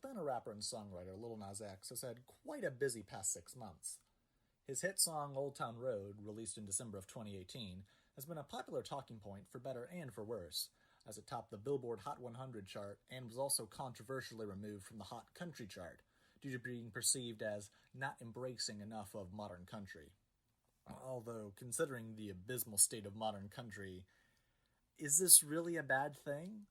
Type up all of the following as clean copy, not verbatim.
Atlanta rapper and songwriter Lil Nas X has had quite a busy past 6 months. His hit song Old Town Road, released in December of 2018, has been a popular talking point for better and for worse, as it topped the Billboard Hot 100 chart and was also controversially removed from the Hot Country chart, due to being perceived as not embracing enough of modern country. Although, considering the abysmal state of modern country, is this really a bad thing?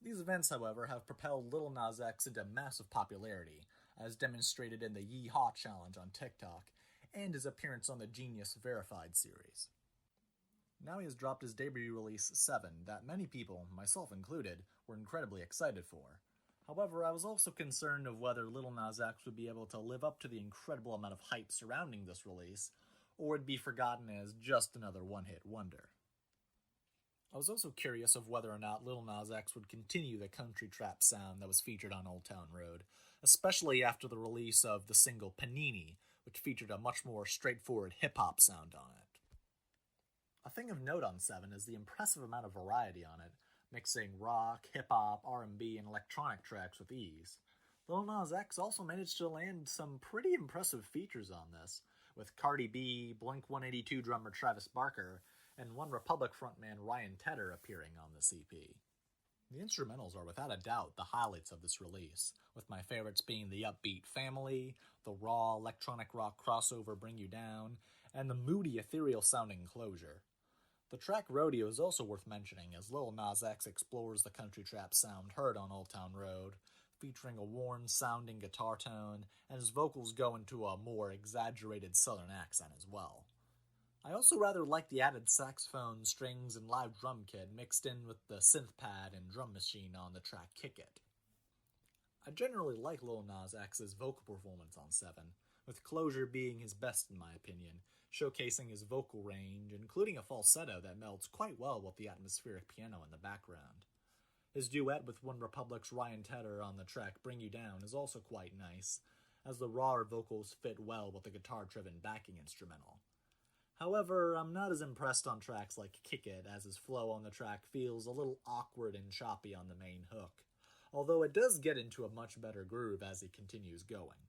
These events, however, have propelled Lil Nas X into massive popularity, as demonstrated in the Yeehaw Challenge on TikTok, and his appearance on the Genius Verified series. Now he has dropped his debut release, 7, that many people, myself included, were incredibly excited for. However, I was also concerned of whether Lil Nas X would be able to live up to the incredible amount of hype surrounding this release, or would be forgotten as just another one-hit wonder. I was also curious of whether or not Lil Nas X would continue the country trap sound that was featured on Old Town Road, especially after the release of the single Panini, which featured a much more straightforward hip-hop sound on it. A thing of note on 7 is the impressive amount of variety on it, mixing rock, hip-hop, R&B, and electronic tracks with ease. Lil Nas X also managed to land some pretty impressive features on this, with Cardi B, Blink-182 drummer Travis Barker, and One Republic frontman Ryan Tedder appearing on this EP. The instrumentals are without a doubt the highlights of this release, with my favorites being the upbeat Family, the raw electronic rock crossover Bring You Down, and the moody ethereal-sounding Closure. The track Rodeo is also worth mentioning, as Lil Nas X explores the country trap sound heard on Old Town Road, featuring a warm-sounding guitar tone, and his vocals go into a more exaggerated southern accent as well. I also rather like the added saxophone, strings, and live drum kit mixed in with the synth pad and drum machine on the track Kick It. I generally like Lil Nas X's vocal performance on 7, with Closure being his best in my opinion, showcasing his vocal range, including a falsetto that melds quite well with the atmospheric piano in the background. His duet with One Republic's Ryan Tedder on the track Bring You Down is also quite nice, as the rawer vocals fit well with the guitar-driven backing instrumental. However, I'm not as impressed on tracks like Kick It, as his flow on the track feels a little awkward and choppy on the main hook, although it does get into a much better groove as he continues going.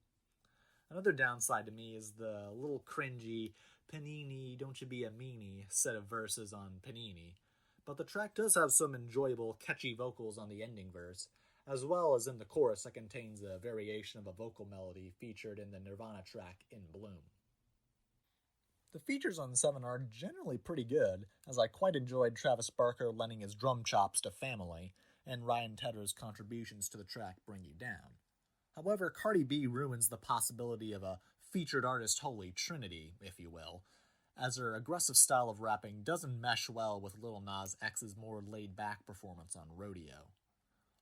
Another downside to me is the little cringy Panini, don't you be a meanie set of verses on Panini, but the track does have some enjoyable, catchy vocals on the ending verse, as well as in the chorus that contains a variation of a vocal melody featured in the Nirvana track In Bloom. The features on 7 are generally pretty good, as I quite enjoyed Travis Barker lending his drum chops to Family, and Ryan Tedder's contributions to the track Bring You Down. However, Cardi B ruins the possibility of a featured artist holy trinity, if you will, as her aggressive style of rapping doesn't mesh well with Lil Nas X's more laid-back performance on Rodeo.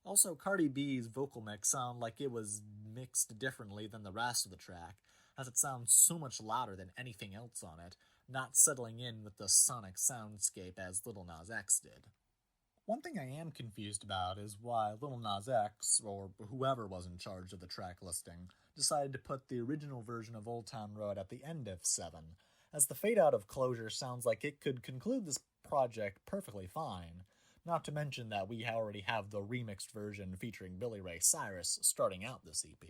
Also, Cardi B's vocal mix sound like it was mixed differently than the rest of the track, as it sounds so much louder than anything else on it, not settling in with the sonic soundscape as Lil Nas X did. One thing I am confused about is why Lil Nas X, or whoever was in charge of the track listing, decided to put the original version of Old Town Road at the end of 7, as the fade-out of Closure sounds like it could conclude this project perfectly fine, not to mention that we already have the remixed version featuring Billy Ray Cyrus starting out this EP.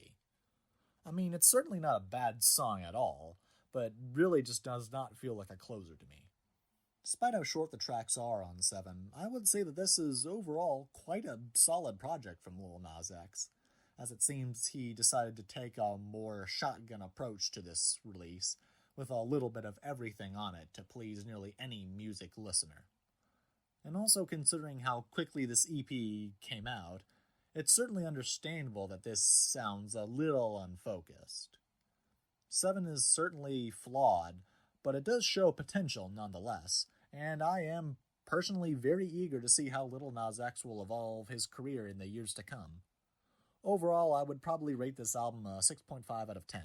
I mean, it's certainly not a bad song at all, but really just does not feel like a closer to me. Despite how short the tracks are on 7, I would say that this is overall quite a solid project from Lil Nas X, as it seems he decided to take a more shotgun approach to this release, with a little bit of everything on it to please nearly any music listener. And also considering how quickly this EP came out, it's certainly understandable that this sounds a little unfocused. 7 is certainly flawed, but it does show potential nonetheless, and I am personally very eager to see how Lil Nas X will evolve his career in the years to come. Overall, I would probably rate this album a 6.5 out of 10.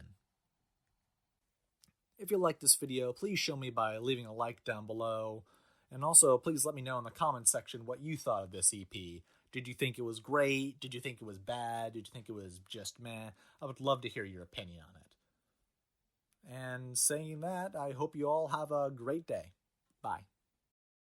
If you liked this video, please show me by leaving a like down below, and also please let me know in the comments section what you thought of this EP. Did you think it was great? Did you think it was bad? Did you think it was just meh? I would love to hear your opinion on it. And saying that, I hope you all have a great day. Bye.